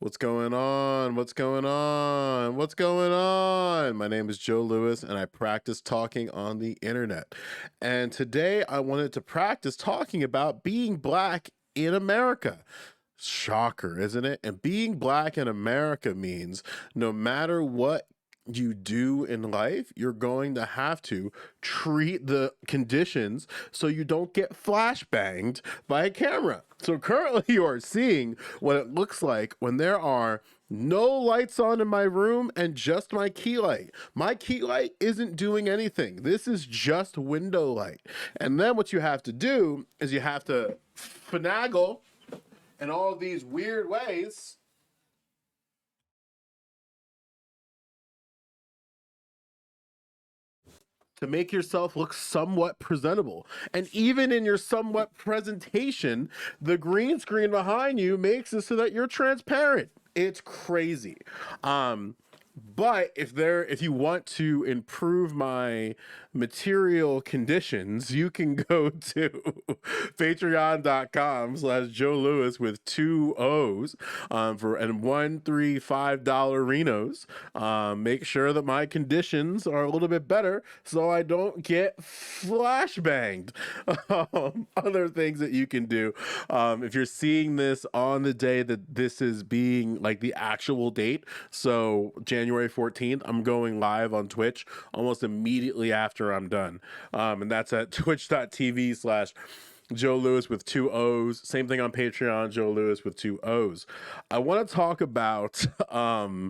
What's going on? What's going on? What's going on? My name is Joe Lewis and I practice talking on the internet. And today I wanted to practice talking about being black in America. Shocker, isn't it? And being black in America means no matter what you do in life, you're going to have to treat the conditions so you don't get flashbanged by a camera. So currently you are seeing what it looks like when there are no lights on in my room and just my key light. My key light isn't doing anything. This is just window light. And then what you have to do is you have to finagle in all of these weird ways to make yourself look somewhat presentable. And even in your somewhat presentation, the green screen behind you makes it so that you're transparent. It's crazy. But if you want to improve my material conditions, you can go to patreon.com/Joe Lewis with 2 O's for and $1, $3, $5 Renos. Make sure that my conditions are a little bit better so I don't get flashbanged. Other things that you can do. If you're seeing this on the day that this is being like the actual date, so January 14th, I'm going live on Twitch almost immediately after I'm done. And that's at twitch.tv/Joe Lewis with 2 O's. Same thing on Patreon, Joe Lewis with 2 O's. I want to talk about a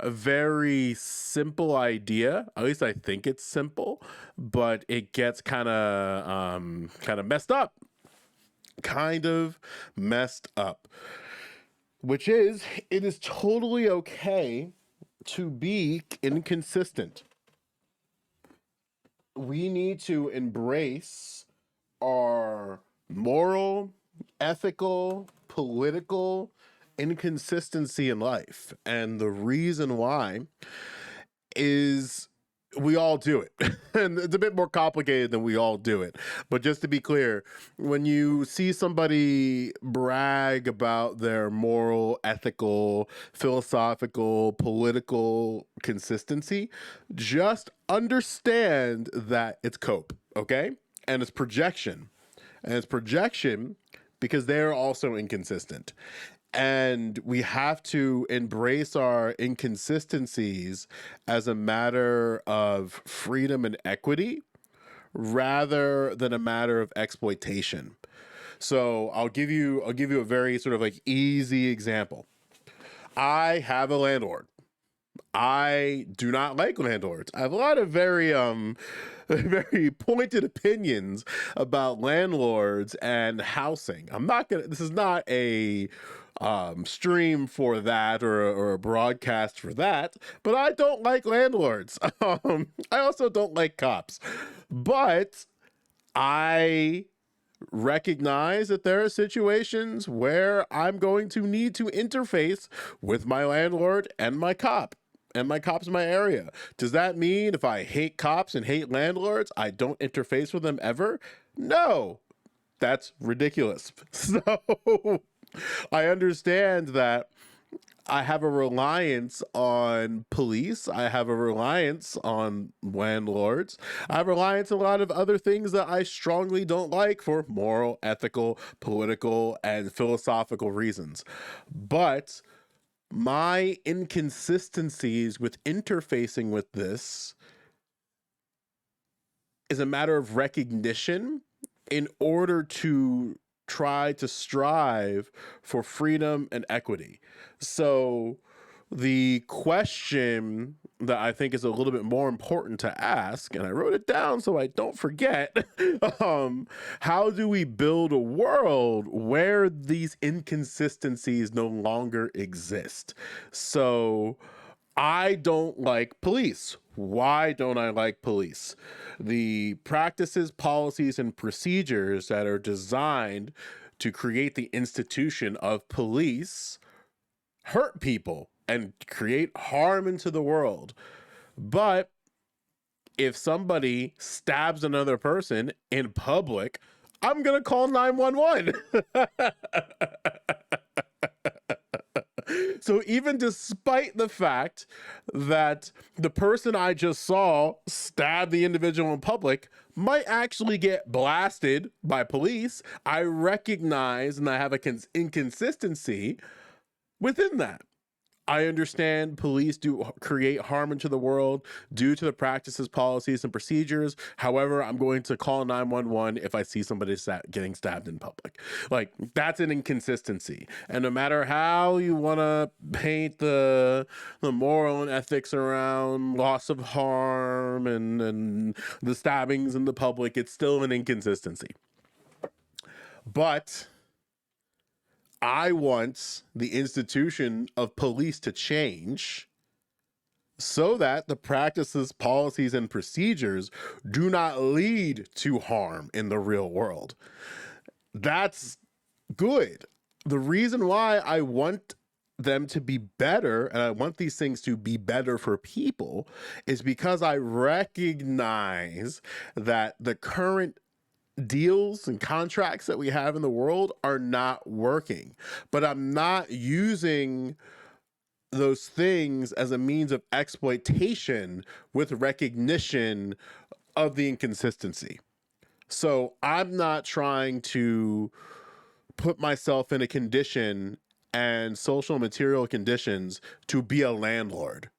very simple idea. At least I think it's simple, but it gets kind of messed up. Kind of messed up. Which is, it is totally okay to be inconsistent. We need to embrace our moral, ethical, political inconsistency in life. And the reason why is we all do it. And it's a bit more complicated than we all do it. But just to be clear, when you see somebody brag about their moral, ethical, philosophical, political consistency, just understand that it's cope, okay? And it's projection. And it's projection because they're also inconsistent. And we have to embrace our inconsistencies as a matter of freedom and equity rather than a matter of exploitation. So I'll give you a very sort of like easy example. I have a landlord. I do not like landlords. I have a lot of very very pointed opinions about landlords and housing. This is not a stream for that or a broadcast for that, but I don't like landlords. I also don't like cops, but I recognize that there are situations where I'm going to need to interface with my landlord and my cop. And my cops in my area. Does that mean if I hate cops and hate landlords, I don't interface with them ever? No, that's ridiculous. So I understand that I have a reliance on police. I have a reliance on landlords. I have a reliance on a lot of other things that I strongly don't like for moral, ethical, political, and philosophical reasons. But my inconsistencies with interfacing with this is a matter of recognition in order to try to strive for freedom and equity. So the question that I think is a little bit more important to ask, and I wrote it down so I don't forget, how do we build a world where these inconsistencies no longer exist? So I don't like police. Why don't I like police? The practices, policies, and procedures that are designed to create the institution of police hurt people and create harm into the world. But if somebody stabs another person in public, I'm going to call 911. So even despite the fact that the person I just saw stab the individual in public might actually get blasted by police, I recognize and I have a inconsistency within that. I understand police do create harm into the world due to the practices, policies, and procedures. However, I'm going to call 911 if I see somebody getting stabbed in public. Like, that's an inconsistency. And no matter how you want to paint the moral and ethics around loss of harm and the stabbings in the public, it's still an inconsistency. But I want the institution of police to change so that the practices, policies, and procedures do not lead to harm in the real world. That's good. The reason why I want them to be better and I want these things to be better for people is because I recognize that the current deals and contracts that we have in the world are not working, but I'm not using those things as a means of exploitation with recognition of the inconsistency. So I'm not trying to put myself in a condition and social material conditions to be a landlord.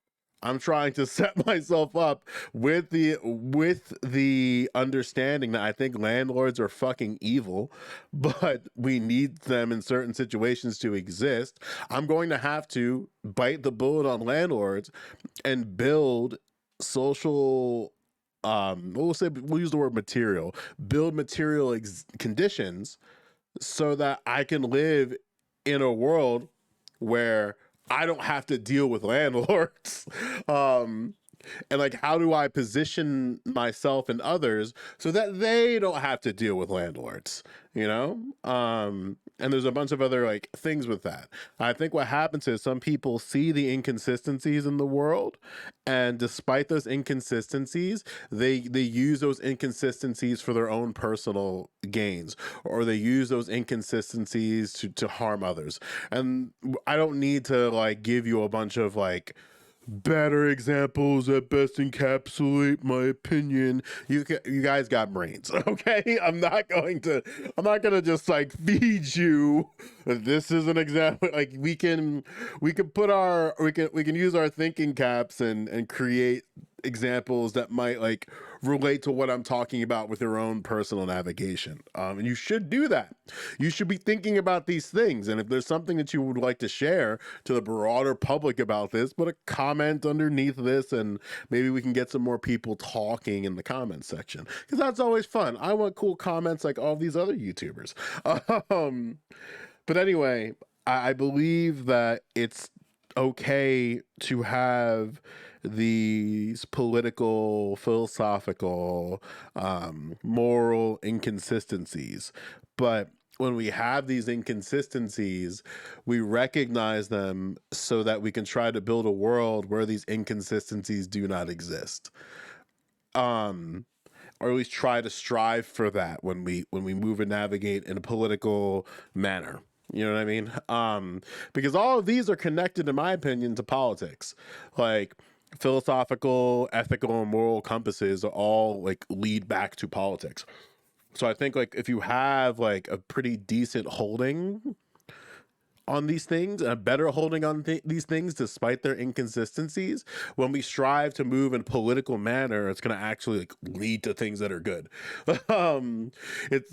I'm trying to set myself up with the understanding that I think landlords are fucking evil, but we need them in certain situations to exist. I'm going to have to bite the bullet on landlords and build social we'll use the word material, build material conditions so that I can live in a world where I don't have to deal with landlords. And like, how do I position myself and others so that they don't have to deal with landlords, you know? And there's a bunch of other like things with that. I think what happens is some people see the inconsistencies in the world, and despite those inconsistencies, they use those inconsistencies for their own personal gains, or they use those inconsistencies to harm others. And I don't need to like give you a bunch of like better examples that best encapsulate my opinion. You guys got brains, okay? I'm not gonna just like feed you. This is an example. Like we can use our thinking caps and create examples that might like relate to what I'm talking about with your own personal navigation. And you should do that. You should be thinking about these things. And if there's something that you would like to share to the broader public about this, put a comment underneath this and maybe we can get some more people talking in the comments section. Because that's always fun. I want cool comments like all these other YouTubers. But anyway, I believe that it's okay to have these political, philosophical, moral inconsistencies. But when we have these inconsistencies, we recognize them so that we can try to build a world where these inconsistencies do not exist. Or at least try to strive for that when we move and navigate in a political manner. You know what I mean? Because all of these are connected, in my opinion, to politics. Like philosophical, ethical, and moral compasses all like lead back to politics. So I think like if you have like a pretty decent holding on these things, a better holding on these things despite their inconsistencies, when we strive to move in a political manner, it's going to actually like lead to things that are good.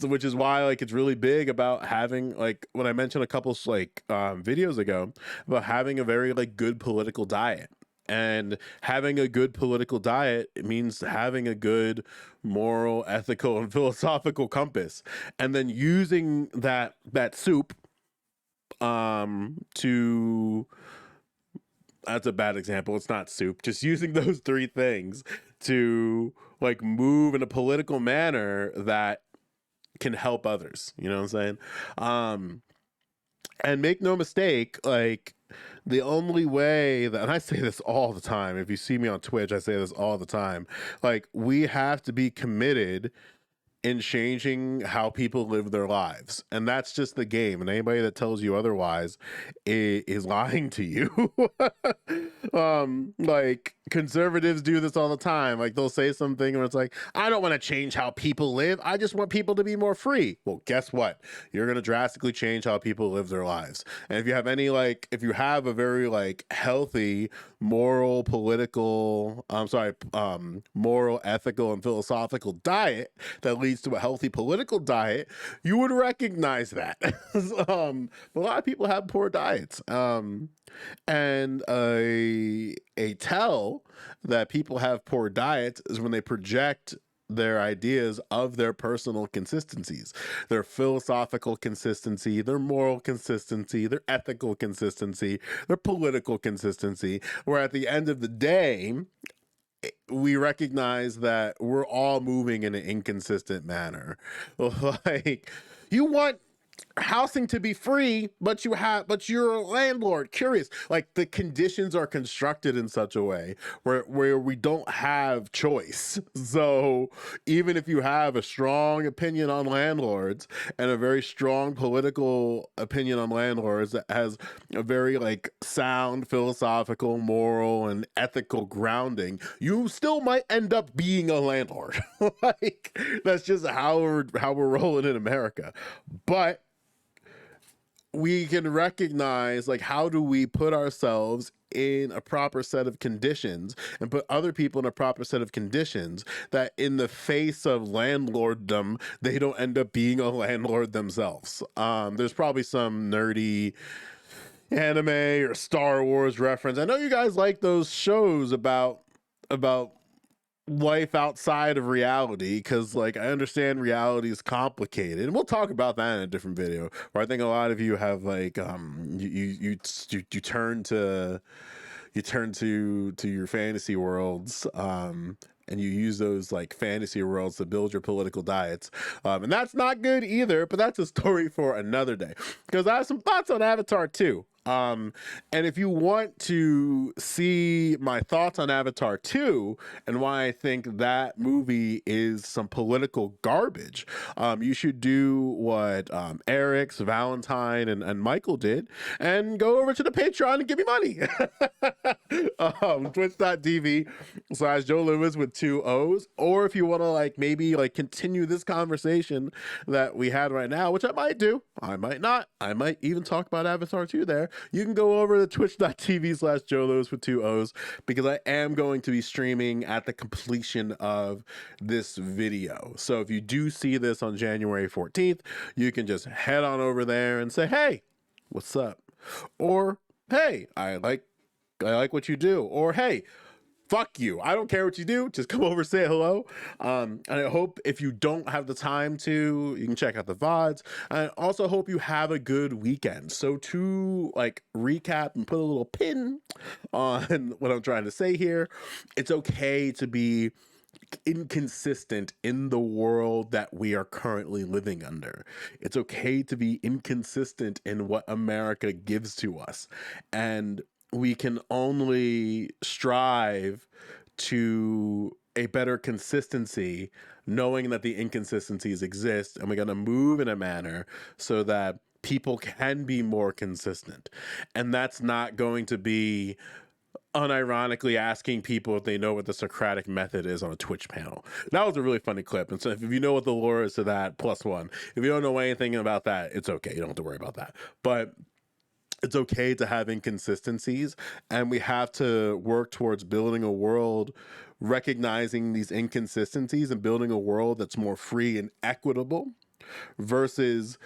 Which is why like it's really big about having, like when I mentioned a couple like videos ago about having a very like good political diet. And having a good political diet, it means having a good moral, ethical, and philosophical compass, and then using that soup to, that's a bad example, it's not soup, just using those three things to like move in a political manner that can help others, you know what I'm saying? And make no mistake, like the only way that, and I say this all the time, if you see me on Twitch, I say this all the time, like we have to be committed in changing how people live their lives. And that's just the game. And anybody that tells you otherwise is lying to you. Like conservatives do this all the time. Like they'll say something and it's like, I don't want to change how people live. I just want people to be more free. Well, guess what? You're going to drastically change how people live their lives. And if you have any, like, if you have a very like healthy, moral, political, moral, ethical, and philosophical diet that leads to a healthy political diet, you would recognize that. But a lot of people have poor diets. And a tell that people have poor diets is when they project their ideas of their personal consistencies, their philosophical consistency, their moral consistency, their ethical consistency, their political consistency, where at the end of the day, we recognize that we're all moving in an inconsistent manner. Like, you want housing to be free, but you're a landlord. Curious. Like the conditions are constructed in such a way where we don't have choice. So even if you have a strong opinion on landlords and a very strong political opinion on landlords that has a very like sound philosophical, moral, and ethical grounding, you still might end up being a landlord. Like that's just how we're rolling in America. But we can recognize, like, how do we put ourselves in a proper set of conditions and put other people in a proper set of conditions that in the face of landlorddom, they don't end up being a landlord themselves. There's probably some nerdy anime or Star Wars reference. I know you guys like those shows about life outside of reality, because like I understand reality is complicated, and we'll talk about that in a different video, where I think a lot of you have like you turn to your fantasy worlds, and you use those like fantasy worlds to build your political diets, and that's not good either, but that's a story for another day, because I have some thoughts on Avatar 2. And if you want to see my thoughts on Avatar 2 and why I think that movie is some political garbage, you should do what Eric's, Valentine, and Michael did and go over to the Patreon and give me money. Twitch.tv/Joe Lewis with 2 O's. Or if you want to like maybe like continue this conversation that we had right now, which I might do, I might not, I might even talk about Avatar 2 there. You can go over to twitch.tv/Joe Lewis with 2 O's, because I am going to be streaming at the completion of this video. So if you do see this on January 14th, you can just head on over there and say, hey, what's up? Or, hey, I like what you do. Or, hey, fuck you, I don't care what you do, just come over, say hello. And I hope if you don't have the time to, you can check out the VODs. And I also hope you have a good weekend. So to like recap and put a little pin on what I'm trying to say here, it's okay to be inconsistent in the world that we are currently living under. It's okay to be inconsistent in what America gives to us. And we can only strive to a better consistency, knowing that the inconsistencies exist, and we're going to move in a manner so that people can be more consistent. And that's not going to be unironically asking people if they know what the Socratic method is on a Twitch panel. That was a really funny clip. And so if you know what the lore is to that, +1. If you don't know anything about that, it's okay. You don't have to worry about that. But it's okay to have inconsistencies, and we have to work towards building a world recognizing these inconsistencies and building a world that's more free and equitable versus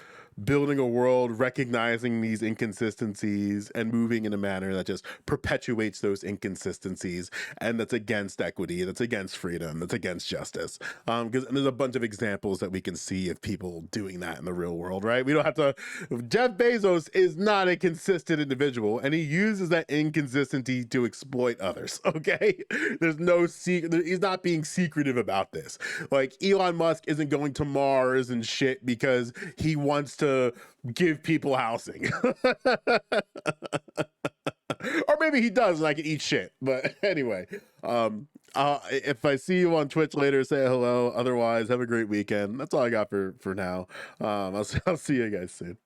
building a world recognizing these inconsistencies and moving in a manner that just perpetuates those inconsistencies, and that's against equity, that's against freedom, that's against justice. Because there's a bunch of examples that we can see of people doing that in the real world, right? We don't have to. Jeff Bezos is not a consistent individual, and he uses that inconsistency to exploit others. Okay, there's no secret. He's not being secretive about this. Like Elon Musk isn't going to Mars and shit because he wants to give people housing. Or maybe he does and I can eat shit. But anyway, If I see you on Twitch later, say hello. Otherwise, have a great weekend. That's all I got for now. I'll see you guys soon.